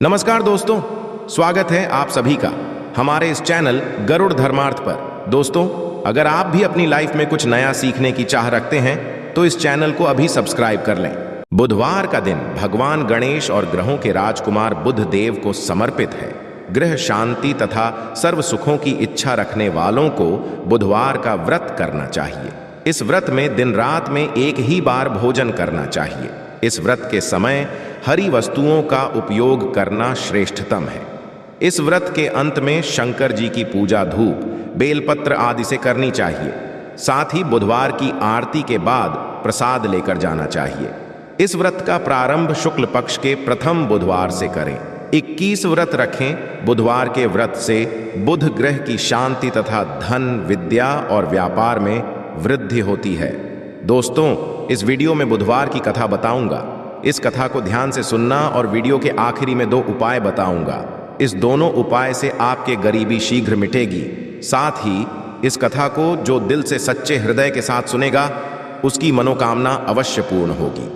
नमस्कार दोस्तों, स्वागत है आप सभी का हमारे इस चैनल गरुड़ धर्मार्थ पर। दोस्तों, अगर आप भी अपनी लाइफ में कुछ नया सीखने की चाह रखते हैं तो इस चैनल को अभी सब्सक्राइब कर लें। बुधवार का दिन भगवान गणेश और ग्रहों के राजकुमार बुध देव को समर्पित है। गृह शांति तथा सर्व सुखों की इच्छा रखने वालों को बुधवार का व्रत करना चाहिए। इस व्रत में दिन रात में एक ही बार भोजन करना चाहिए। इस व्रत के समय हरी वस्तुओं का उपयोग करना श्रेष्ठतम है। इस व्रत के अंत में शंकर जी की पूजा धूप, बेलपत्र आदि से करनी चाहिए। साथ ही बुधवार की आरती के बाद प्रसाद लेकर जाना चाहिए। इस व्रत का प्रारंभ शुक्ल पक्ष के प्रथम बुधवार से करें। 21 व्रत रखें। बुधवार के व्रत से बुध ग्रह की शांति तथा धन, विद्या और व्यापार में वृद्धि होती है। दोस्तों, इस वीडियो में बुधवार की कथा बताऊंगा। इस कथा को ध्यान से सुनना और वीडियो के आखिरी में 2 उपाय बताऊंगा। इस दोनों उपाय से आपके गरीबी शीघ्र मिटेगी। साथ ही इस कथा को जो दिल से सच्चे हृदय के साथ सुनेगा उसकी मनोकामना अवश्य पूर्ण होगी।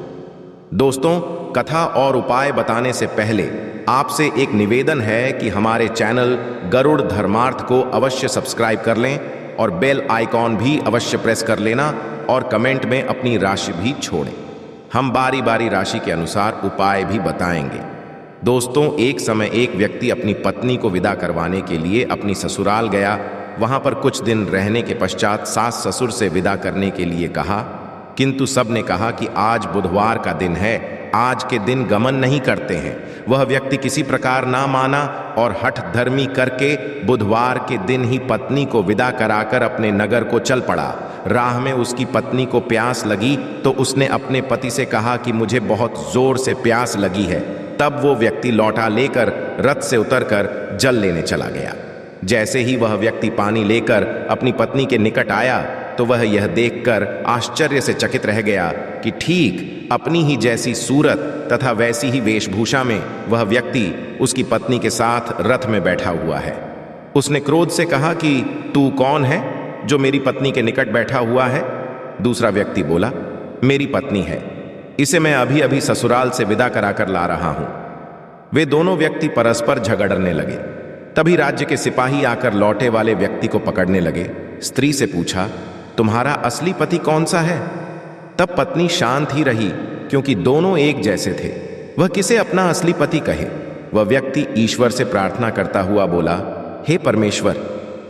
दोस्तों, कथा और उपाय बताने से पहले आपसे एक निवेदन है कि हमारे चैनल गरुड़ धर्मार्थ को अवश्य सब्सक्राइब कर लें और बेल आइकॉन भी अवश्य प्रेस कर लेना और कमेंट में अपनी राशि भी छोड़ें। हम बारी बारी राशि के अनुसार उपाय भी बताएंगे। दोस्तों, एक समय एक व्यक्ति अपनी पत्नी को विदा करवाने के लिए अपनी ससुराल गया। वहां पर कुछ दिन रहने के पश्चात सास ससुर से विदा करने के लिए कहा, किंतु सबने कहा कि आज बुधवार का दिन है, आज के दिन गमन नहीं करते हैं। वह व्यक्ति किसी प्रकार ना माना और हठ धर्मी करके बुधवार के दिन ही पत्नी को विदा कराकर अपने नगर को चल पड़ा। राह में उसकी पत्नी को प्यास लगी तो उसने अपने पति से कहा कि मुझे बहुत जोर से प्यास लगी है। तब वो व्यक्ति लौटा लेकर रथ से उतरकर जल लेने चला गया। जैसे ही वह व्यक्ति पानी लेकर अपनी पत्नी के निकट आया तो वह यह देखकर आश्चर्य से चकित रह गया कि ठीक अपनी ही जैसी सूरत तथा वैसी ही वेशभूषा में वह व्यक्ति उसकी पत्नी के साथ रथ में बैठा हुआ है। उसने क्रोध से कहा कि तू कौन है जो मेरी पत्नी के निकट बैठा हुआ है? दूसरा व्यक्ति बोला, मेरी पत्नी है, इसे मैं अभी अभी ससुराल से विदा कराकर ला रहा हूं। वे दोनों व्यक्ति परस्पर झगड़ने लगे। तभी राज्य के सिपाही आकर लौटे वाले व्यक्ति को पकड़ने लगे। स्त्री से पूछा, तुम्हारा असली पति कौन सा है? तब पत्नी शांत ही रही, क्योंकि दोनों एक जैसे थे। वह किसे अपना असली पति कहे? वह व्यक्ति ईश्वर से प्रार्थना करता हुआ बोला, हे परमेश्वर,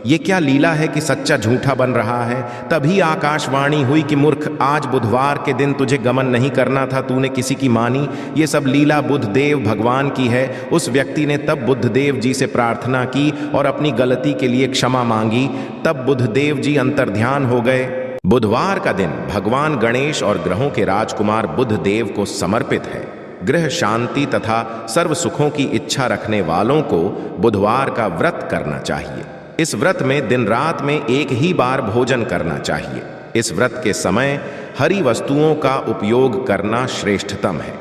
ये क्या लीला है कि सच्चा झूठा बन रहा है। तभी आकाशवाणी हुई कि मूर्ख, आज बुधवार के दिन तुझे गमन नहीं करना था, तूने किसी की मानी। ये सब लीला बुधदेव भगवान की है। उस व्यक्ति ने तब बुधदेव जी से प्रार्थना की और अपनी गलती के लिए क्षमा मांगी। तब बुधदेव जी अंतर्ध्यान हो गए। बुधवार का दिन भगवान गणेश और ग्रहों के राजकुमार बुध देव को समर्पित है। गृह शांति तथा सर्व सुखों की इच्छा रखने वालों को बुधवार का व्रत करना चाहिए। इस व्रत में दिन रात में एक ही बार भोजन करना चाहिए। इस व्रत के समय हरी वस्तुओं का उपयोग करना श्रेष्ठतम है।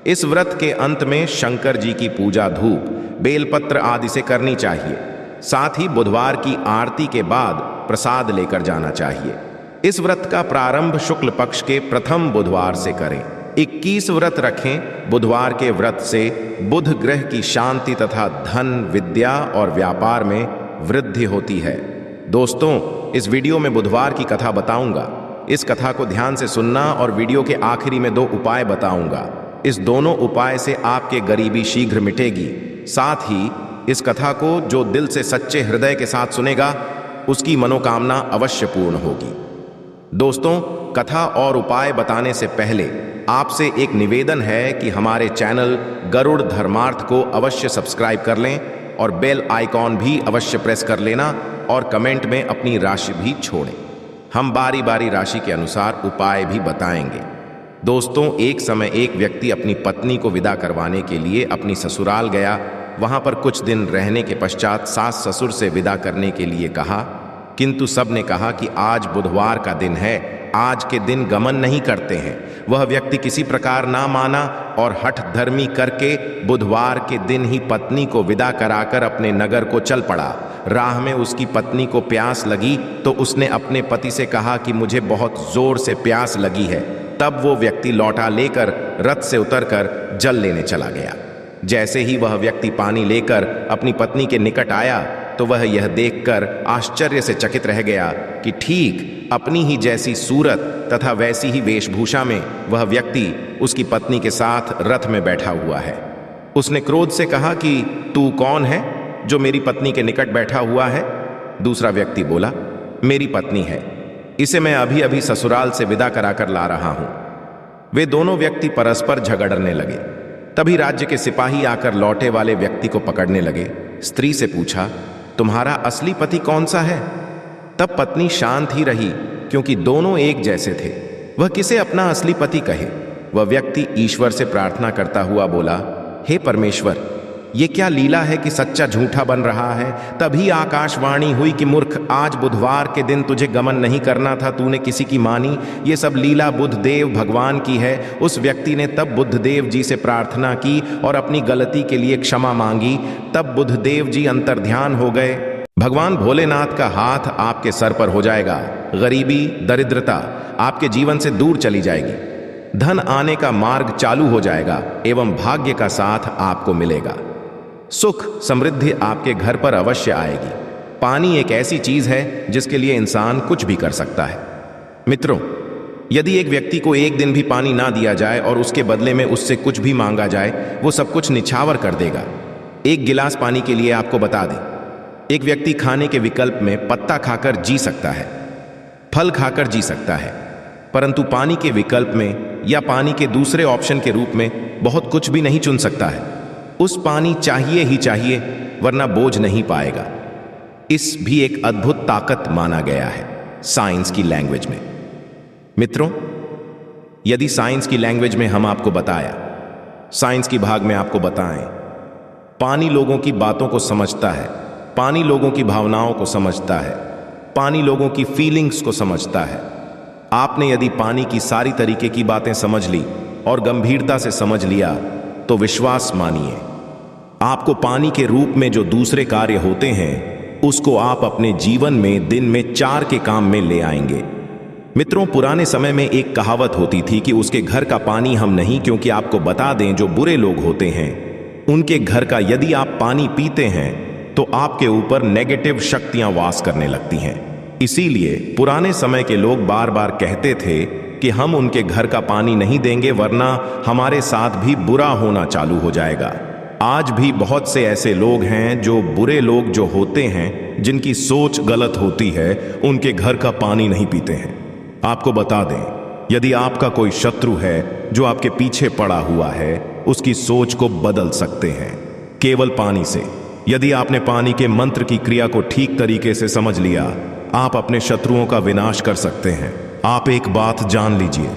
इस व्रत के अंत में शंकर जी की पूजा धूप, बेलपत्र आदि से करनी चाहिए। साथ ही बुधवार की आरती के बाद प्रसाद लेकर जाना चाहिए। इस व्रत का प्रारंभ शुक्ल पक्ष के प्रथम बुधवार से करें। 21 व्रत रखें। बुधवार के व्रत से बुध ग्रह की शांति तथा धन, विद्या और व्यापार में वृद्धि होती है। दोस्तों, इस वीडियो में बुधवार की कथा बताऊंगा। इस कथा को ध्यान से सुनना और वीडियो के आखिरी में 2 उपाय बताऊंगा। इस दोनों उपाय से आपके गरीबी शीघ्र मिटेगी। साथ ही इस कथा को जो दिल से सच्चे हृदय के साथ सुनेगा उसकी मनोकामना अवश्य पूर्ण होगी। दोस्तों, कथा और उपाय बताने से पहले आपसे एक निवेदन है कि हमारे चैनल गरुड़ धर्मार्थ को अवश्य सब्सक्राइब कर लें और बेल आइकॉन भी अवश्य प्रेस कर लेना और कमेंट में अपनी राशि भी छोड़ें। हम बारी बारी राशि के अनुसार उपाय भी बताएंगे। दोस्तों, एक समय एक व्यक्ति अपनी पत्नी को विदा करवाने के लिए अपनी ससुराल गया। वहां पर कुछ दिन रहने के पश्चात सास ससुर से विदा करने के लिए कहा, किंतु सबने कहा कि आज बुधवार का दिन है, आज के दिन गमन नहीं करते हैं। वह व्यक्ति किसी प्रकार ना माना और हठ धर्मी करके बुधवार के दिन ही पत्नी को विदा कराकर अपने नगर को चल पड़ा। राह में उसकी पत्नी को प्यास लगी तो उसने अपने पति से कहा कि मुझे बहुत जोर से प्यास लगी है। तब वो व्यक्ति लौटा लेकर रथ से उतरकर जल लेने चला गया। जैसे ही वह व्यक्ति पानी लेकर अपनी पत्नी के निकट आया तो वह यह देखकर आश्चर्य से चकित रह गया कि ठीक अपनी ही जैसी सूरत तथा वैसी ही वेशभूषा में वह व्यक्ति उसकी पत्नी के साथ रथ में बैठा हुआ है। उसने क्रोध से कहा कि तू कौन है जो मेरी पत्नी के निकट बैठा हुआ है? दूसरा व्यक्ति बोला, मेरी पत्नी है, इसे मैं अभी अभी ससुराल से विदा कराकर ला रहा हूं। वे दोनों व्यक्ति परस्पर झगड़ने लगे। तभी राज्य के सिपाही आकर लौटे वाले व्यक्ति को पकड़ने लगे। स्त्री से पूछा, तुम्हारा असली पति कौन सा है? तब पत्नी शांत ही रही, क्योंकि दोनों एक जैसे थे। वह किसे अपना असली पति कहे? वह व्यक्ति ईश्वर से प्रार्थना करता हुआ बोला, हे परमेश्वर, ये क्या लीला है कि सच्चा झूठा बन रहा है। तभी आकाशवाणी हुई कि मूर्ख, आज बुधवार के दिन तुझे गमन नहीं करना था, तूने किसी की मानी। ये सब लीला बुद्धदेव भगवान की है। उस व्यक्ति ने तब बुद्धदेव जी से प्रार्थना की और अपनी गलती के लिए क्षमा मांगी। तब बुद्धदेव जी अंतर्ध्यान हो गए। भगवान भोलेनाथ का हाथ आपके सर पर हो जाएगा। गरीबी, दरिद्रता आपके जीवन से दूर चली जाएगी। धन आने का मार्ग चालू हो जाएगा एवं भाग्य का साथ आपको मिलेगा। सुख समृद्धि आपके घर पर अवश्य आएगी। पानी एक ऐसी चीज है जिसके लिए इंसान कुछ भी कर सकता है। मित्रों, यदि एक व्यक्ति को एक दिन भी पानी ना दिया जाए और उसके बदले में उससे कुछ भी मांगा जाए, वो सब कुछ निछावर कर देगा। एक गिलास पानी के लिए आपको बता दें, एक व्यक्ति खाने के विकल्प में पत्ता खाकर जी सकता है, फल खाकर जी सकता है, परंतु पानी के विकल्प में या पानी के दूसरे ऑप्शन के रूप में बहुत कुछ भी नहीं चुन सकता है। उस पानी चाहिए ही चाहिए, वरना बोझ नहीं पाएगा। इस भी एक अद्भुत ताकत माना गया है साइंस की लैंग्वेज में। मित्रों, यदि साइंस की लैंग्वेज में हम आपको बताया, साइंस की भाग में आपको बताएं, पानी लोगों की बातों को समझता है, पानी लोगों की भावनाओं को समझता है, पानी लोगों की फीलिंग्स को समझता है। आपने यदि पानी की सारी तरीके की बातें समझ ली और गंभीरता से समझ लिया तो विश्वास मानिए, आपको पानी के रूप में जो दूसरे कार्य होते हैं उसको आप अपने जीवन में दिन में 4 के काम में ले आएंगे। मित्रों, पुराने समय में एक कहावत होती थी कि उसके घर का पानी हम नहीं, क्योंकि आपको बता दें, जो बुरे लोग होते हैं उनके घर का यदि आप पानी पीते हैं तो आपके ऊपर नेगेटिव शक्तियां वास करने लगती हैं। इसीलिए पुराने समय के लोग बार बार कहते थे कि हम उनके घर का पानी नहीं देंगे, वरना हमारे साथ भी बुरा होना चालू हो जाएगा। आज भी बहुत से ऐसे लोग हैं, जो बुरे लोग जो होते हैं, जिनकी सोच गलत होती है, उनके घर का पानी नहीं पीते हैं। आपको बता दें, यदि आपका कोई शत्रु है जो आपके पीछे पड़ा हुआ है, उसकी सोच को बदल सकते हैं केवल पानी से। यदि आपने पानी के मंत्र की क्रिया को ठीक तरीके से समझ लिया, आप अपने शत्रुओं का विनाश कर सकते हैं। आप एक बात जान लीजिए,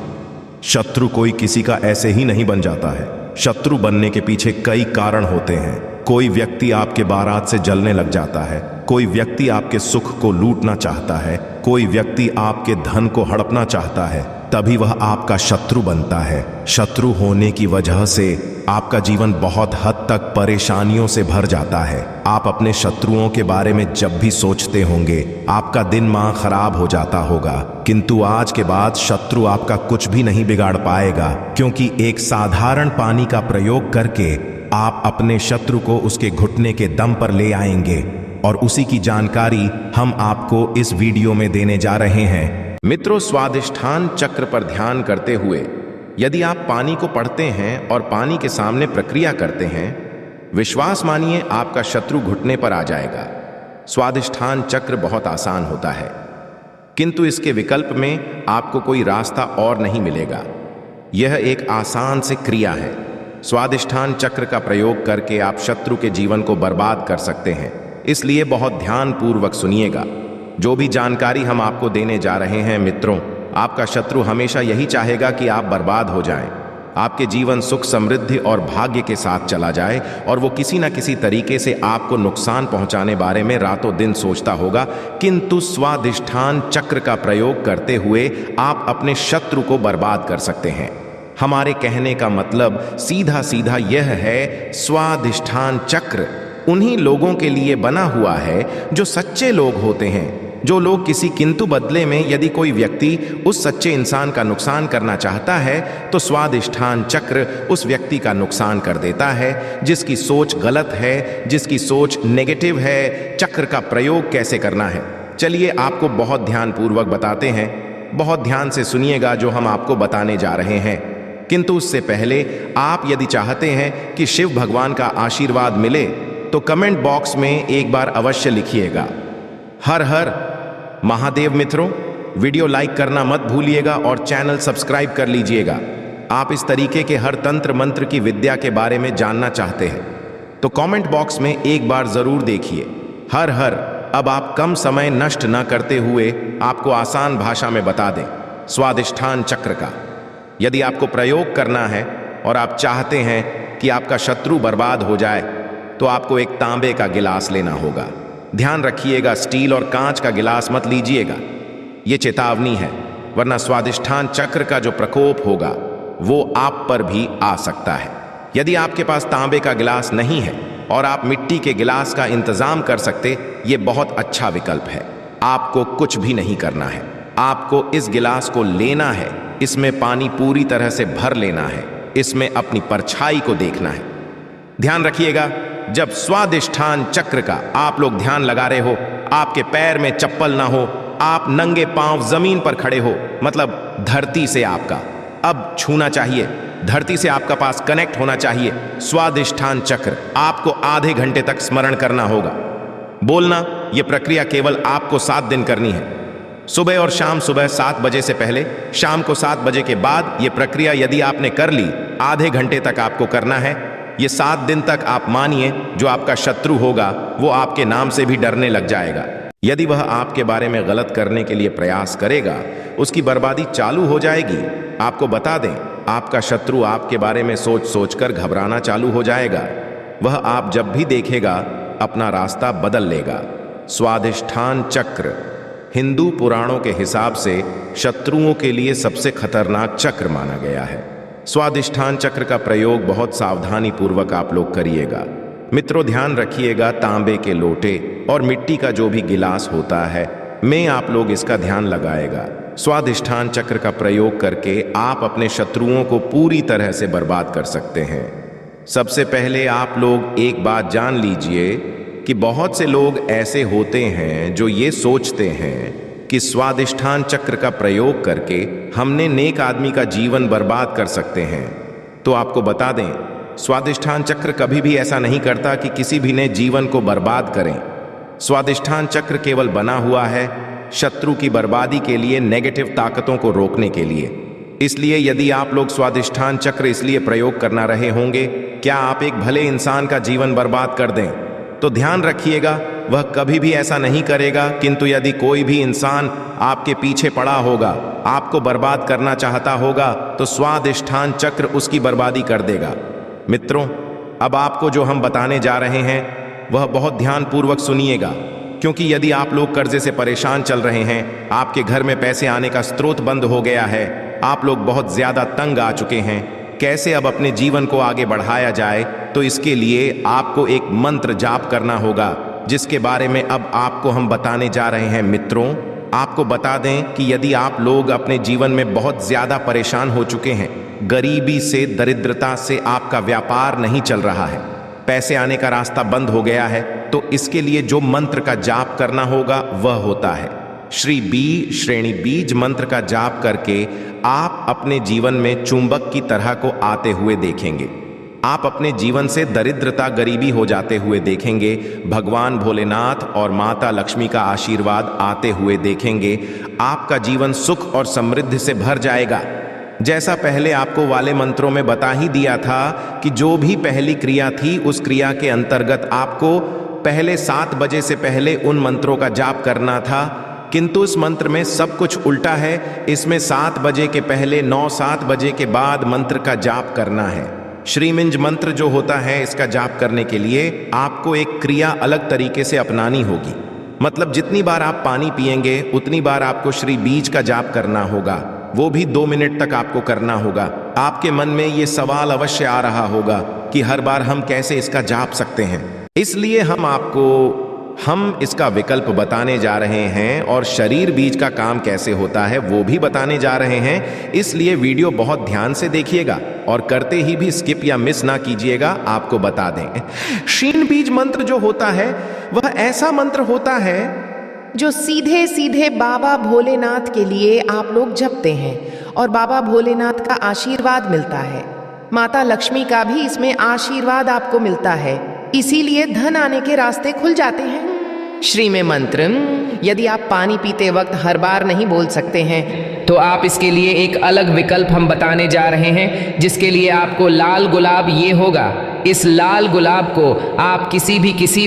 शत्रु कोई किसी का ऐसे ही नहीं बन जाता है। शत्रु बनने के पीछे कई कारण होते हैं। कोई व्यक्ति आपके बारात से जलने लग जाता है, कोई व्यक्ति आपके सुख को लूटना चाहता है, कोई व्यक्ति आपके धन को हड़पना चाहता है, तभी वह आपका शत्रु बनता है। शत्रु होने की वजह से आपका जीवन बहुत हद तक परेशानियों से भर जाता है। आप अपने शत्रुओं के बारे में जब भी सोचते होंगे, आपका दिन माह खराब हो जाता होगा, किंतु आज के बाद शत्रु आपका कुछ भी नहीं बिगाड़ पाएगा, क्योंकि एक साधारण पानी का प्रयोग करके आप अपने शत्रु को उसके घुटने के दम पर ले आएंगे। और उसी की जानकारी हम आपको इस वीडियो में देने जा रहे हैं। मित्रों, स्वादिष्ठान चक्र पर ध्यान करते हुए यदि आप पानी को पढ़ते हैं और पानी के सामने प्रक्रिया करते हैं, विश्वास मानिए आपका शत्रु घुटने पर आ जाएगा। स्वादिष्ठान चक्र बहुत आसान होता है, किंतु इसके विकल्प में आपको कोई रास्ता और नहीं मिलेगा। यह एक आसान सी क्रिया है। स्वादिष्ठान चक्र का प्रयोग करके आप शत्रु के जीवन को बर्बाद कर सकते हैं, इसलिए बहुत ध्यानपूर्वक सुनिएगा। जो भी जानकारी हम आपको देने जा रहे हैं, मित्रों, आपका शत्रु हमेशा यही चाहेगा कि आप बर्बाद हो जाएं, आपके जीवन सुख समृद्धि और भाग्य के साथ चला जाए, और वो किसी न किसी तरीके से आपको नुकसान पहुंचाने बारे में रातों दिन सोचता होगा। किंतु स्वादिष्ठान चक्र का प्रयोग करते हुए आप अपने शत्रु को बर्बाद कर सकते हैं। हमारे कहने का मतलब सीधा सीधा यह है, स्वादिष्ठान चक्र उन्हीं लोगों के लिए बना हुआ है जो सच्चे लोग होते हैं, जो लोग किसी किंतु बदले में यदि कोई व्यक्ति उस सच्चे इंसान का नुकसान करना चाहता है तो स्वादिष्ठान चक्र उस व्यक्ति का नुकसान कर देता है, जिसकी सोच गलत है, जिसकी सोच नेगेटिव है। चक्र का प्रयोग कैसे करना है, चलिए आपको बहुत ध्यानपूर्वक बताते हैं। बहुत ध्यान से सुनिएगा जो हम आपको बताने जा रहे हैं। किंतु उससे पहले आप यदि चाहते हैं कि शिव भगवान का आशीर्वाद मिले तो कमेंट बॉक्स में एक बार अवश्य लिखिएगा हर हर महादेव। मित्रों, वीडियो लाइक करना मत भूलिएगा और चैनल सब्सक्राइब कर लीजिएगा। आप इस तरीके के हर तंत्र मंत्र की विद्या के बारे में जानना चाहते हैं तो कमेंट बॉक्स में एक बार जरूर देखिए हर हर। अब आप कम समय नष्ट न करते हुए आपको आसान भाषा में बता दें स्वादिष्ठान चक्र का यदि आपको प्रयोग करना है और आप चाहते हैं कि आपका शत्रु बर्बाद हो जाए तो आपको एक तांबे का गिलास लेना होगा। ध्यान रखिएगा, स्टील और कांच का गिलास मत लीजिएगा, ये चेतावनी है, वरना स्वादिष्ठान चक्र का जो प्रकोप होगा वो आप पर भी आ सकता है। यदि आपके पास तांबे का गिलास नहीं है और आप मिट्टी के गिलास का इंतजाम कर सकते, ये बहुत अच्छा विकल्प है। आपको कुछ भी नहीं करना है, आपको इस गिलास को लेना है, इसमें पानी पूरी तरह से भर लेना है, इसमें अपनी परछाई को देखना है। ध्यान रखिएगा, जब स्वादिष्ठान चक्र का आप लोग ध्यान लगा रहे हो, आपके पैर में चप्पल ना हो, आप नंगे पांव जमीन पर खड़े हो, मतलब धरती से आपका अब छूना चाहिए, धरती से आपका पास कनेक्ट होना चाहिए। स्वादिष्ठान चक्र आपको आधे घंटे तक स्मरण करना होगा। बोलना, यह प्रक्रिया केवल आपको 7 दिन करनी है, सुबह और शाम। सुबह 7 बजे से पहले, शाम को 7 बजे के बाद। यह प्रक्रिया यदि आपने कर ली, आधे घंटे तक आपको करना है। ये 7 दिन तक आप मानिए जो आपका शत्रु होगा वो आपके नाम से भी डरने लग जाएगा। यदि वह आपके बारे में गलत करने के लिए प्रयास करेगा, उसकी बर्बादी चालू हो जाएगी। आपको बता दें, आपका शत्रु आपके बारे में सोच सोचकर घबराना चालू हो जाएगा। वह आप जब भी देखेगा अपना रास्ता बदल लेगा। स्वादिष्ठान चक्र हिंदू पुराणों के हिसाब से शत्रुओं के लिए सबसे खतरनाक चक्र माना गया है। स्वादिष्ठान चक्र का प्रयोग बहुत सावधानी पूर्वक आप लोग करिएगा। मित्रों, ध्यान रखिएगा, तांबे के लोटे और मिट्टी का जो भी गिलास होता है में आप लोग इसका ध्यान लगाएगा। स्वादिष्ठान चक्र का प्रयोग करके आप अपने शत्रुओं को पूरी तरह से बर्बाद कर सकते हैं। सबसे पहले आप लोग एक बात जान लीजिए कि बहुत से लोग ऐसे होते हैं जो ये सोचते हैं कि स्वादिष्ठान चक्र का प्रयोग करके हमने नेक आदमी का जीवन बर्बाद कर सकते हैं। तो आपको बता दें, स्वादिष्ठान चक्र कभी भी ऐसा नहीं करता कि किसी भी ने जीवन को बर्बाद करें। स्वादिष्ठान चक्र केवल बना हुआ है शत्रु की बर्बादी के लिए, नेगेटिव ताकतों को रोकने के लिए। इसलिए यदि आप लोग स्वादिष्ठान चक्र इसलिए प्रयोग करना रहे होंगे क्या आप एक भले इंसान का जीवन बर्बाद कर दें, तो ध्यान रखिएगा वह कभी भी ऐसा नहीं करेगा। किंतु यदि कोई भी इंसान आपके पीछे पड़ा होगा, आपको बर्बाद करना चाहता होगा, तो स्वादिष्ठान चक्र उसकी बर्बादी कर देगा। मित्रों, अब आपको जो हम बताने जा रहे हैं वह बहुत ध्यानपूर्वक सुनिएगा, क्योंकि यदि आप लोग कर्जे से परेशान चल रहे हैं, आपके घर में पैसे आने का स्रोत बंद हो गया है, आप लोग बहुत ज्यादा तंग आ चुके हैं, कैसे अब अपने जीवन को आगे बढ़ाया जाए, तो इसके लिए आपको एक मंत्र जाप करना होगा, जिसके बारे में अब आपको हम बताने जा रहे हैं। मित्रों, आपको बता दें कि यदि आप लोग अपने जीवन में बहुत ज्यादा परेशान हो चुके हैं, गरीबी से, दरिद्रता से आपका व्यापार नहीं चल रहा है, पैसे आने का रास्ता बंद हो गया है, तो इसके लिए जो मंत्र का जाप करना होगा वह होता है श्री श्रेणी बीज मंत्र का जाप करके आप अपने जीवन में चुंबक की तरह को आते हुए देखेंगे। आप अपने जीवन से दरिद्रता, गरीबी हो जाते हुए देखेंगे। भगवान भोलेनाथ और माता लक्ष्मी का आशीर्वाद आते हुए देखेंगे। आपका जीवन सुख और समृद्धि से भर जाएगा। जैसा पहले आपको वाले मंत्रों में बता ही दिया था कि जो भी पहली क्रिया थी उस क्रिया के अंतर्गत आपको पहले 7 बजे से पहले उन मंत्रों का जाप करना था, किंतु इस मंत्र में सब कुछ उल्टा है। इसमें 7 बजे के पहले 9-7 बजे के बाद मंत्र का जाप करना है। श्रीमिंज मंत्र जो होता है, इसका जाप करने के लिए आपको एक क्रिया अलग तरीके से अपनानी होगी। मतलब जितनी बार आप पानी पिएंगे उतनी बार आपको श्री बीज का जाप करना होगा, वो भी 2 मिनट तक आपको करना होगा। आपके मन में ये सवाल अवश्य आ रहा होगा कि हर बार हम कैसे इसका जाप सकते हैं, इसलिए हम आपको हम इसका विकल्प बताने जा रहे हैं और शरीर बीज का काम कैसे होता है वो भी बताने जा रहे हैं। इसलिए वीडियो बहुत ध्यान से देखिएगा और करते ही भी स्किप या मिस ना कीजिएगा। आपको बता दें, क्षीण बीज मंत्र जो होता है वह ऐसा मंत्र होता है जो सीधे सीधे बाबा भोलेनाथ के लिए आप लोग जपते हैं और बाबा भोलेनाथ का आशीर्वाद मिलता है। माता लक्ष्मी का भी इसमें आशीर्वाद आपको मिलता है, इसीलिए धन आने के रास्ते खुल जाते हैं। श्री में मंत्र यदि आप पानी पीते वक्त हर बार नहीं बोल सकते हैं तो आप इसके लिए एक अलग विकल्प हम बताने जा रहे हैं, जिसके लिए आपको लाल गुलाब ये होगा। इस लाल गुलाब को आप किसी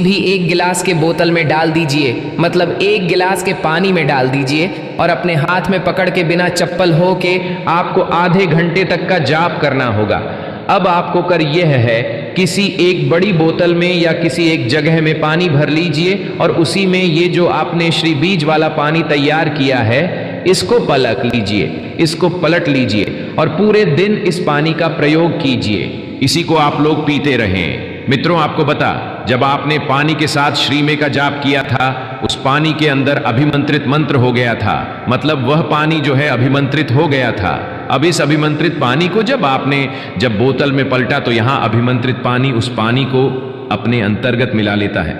भी एक गिलास के बोतल में डाल दीजिए, मतलब एक गिलास के पानी में डाल दीजिए और अपने हाथ में पकड़ के बिना चप्पल हो के आपको आधे घंटे तक का जाप करना होगा। अब आपको कर यह है, किसी एक बड़ी बोतल में या किसी एक जगह में पानी भर लीजिए और उसी में ये जो आपने श्री बीज वाला पानी तैयार किया है इसको पलट लीजिए और पूरे दिन इस पानी का प्रयोग कीजिए। इसी को आप लोग पीते रहें। मित्रों, आपको बता, जब आपने पानी के साथ श्री में का जाप किया था, उस पानी के अंदर अभिमंत्रित मंत्र हो गया था, मतलब वह पानी जो है अभिमंत्रित हो गया था। अब इस अभिमंत्रित पानी को जब बोतल में पलटा तो यहां अभिमंत्रित पानी उस पानी को अपने अंतर्गत मिला लेता है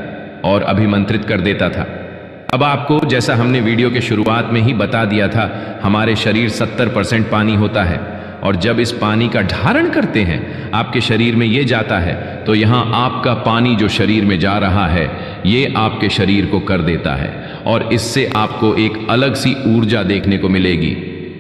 और अभिमंत्रित कर देता था। अब आपको, जैसा हमने वीडियो के शुरुआत में ही बता दिया था, हमारे शरीर 70% पानी होता है और जब इस पानी का धारण करते हैं आपके शरीर में ये जाता है तो यहाँ आपका पानी जो शरीर में जा रहा है ये आपके शरीर को कर देता है और इससे आपको एक अलग सी ऊर्जा देखने को मिलेगी।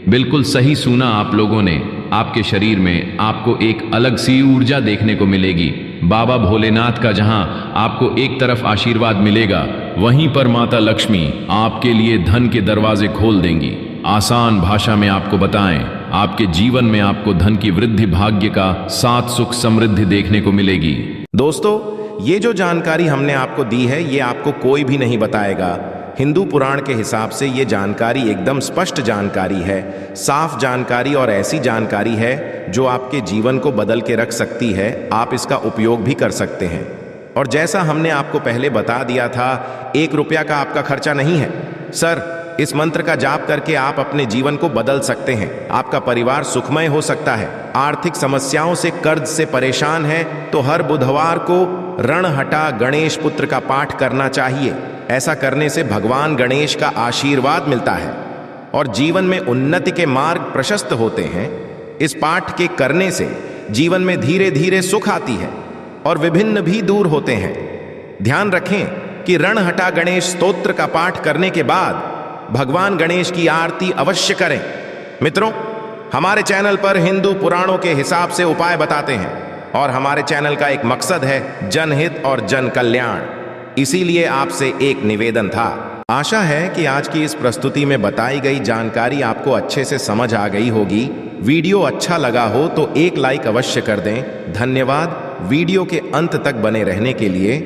बिल्कुल सही सुना आप लोगों ने, आपके शरीर में आपको एक अलग सी ऊर्जा देखने को मिलेगी। बाबा भोलेनाथ का जहां आपको एक तरफ आशीर्वाद मिलेगा, वहीं पर माता लक्ष्मी आपके लिए धन के दरवाजे खोल देंगी। आसान भाषा में आपको बताएं, आपके जीवन में आपको धन की वृद्धि, भाग्य का साथ, सुख समृद्धि देखने को मिलेगी। दोस्तों, ये जो जानकारी हमने आपको दी है ये आपको कोई भी नहीं बताएगा। हिंदू पुराण के हिसाब से ये जानकारी एकदम स्पष्ट जानकारी है, साफ जानकारी और ऐसी जानकारी है जो आपके जीवन को बदल के रख सकती है। आप इसका उपयोग भी कर सकते हैं। और जैसा हमने आपको पहले बता दिया था, 1 रुपया का आपका खर्चा नहीं है। सर, इस मंत्र का जाप करके आप अपने जीवन को बदल सकते हैं। आपका परिवार सुखमय हो सकता है। आर्थिक समस्याओं से, कर्ज से परेशान है तो हर बुधवार को रणहटा गणेश पुत्र का पाठ करना चाहिए। ऐसा करने से भगवान गणेश का आशीर्वाद मिलता है और जीवन में उन्नति के मार्ग प्रशस्त होते हैं। इस पाठ के करने से जीवन में धीरे धीरे सुख आती है और विभिन्न भी दूर होते हैं। ध्यान रखें कि रणहटा गणेश स्तोत्र का पाठ करने के बाद भगवान गणेश की आरती अवश्य करें। मित्रों, हमारे चैनल पर हिंदू पुराणों के हिसाब से उपाय बताते हैं और हमारे चैनल का एक मकसद है जनहित और जन कल्याण। इसीलिए आपसे एक निवेदन था। आशा है कि आज की इस प्रस्तुति में बताई गई जानकारी आपको अच्छे से समझ आ गई होगी। वीडियो अच्छा लगा हो तो एक लाइक अवश्य कर दें। धन्यवाद वीडियो के अंत तक बने रहने के लिए।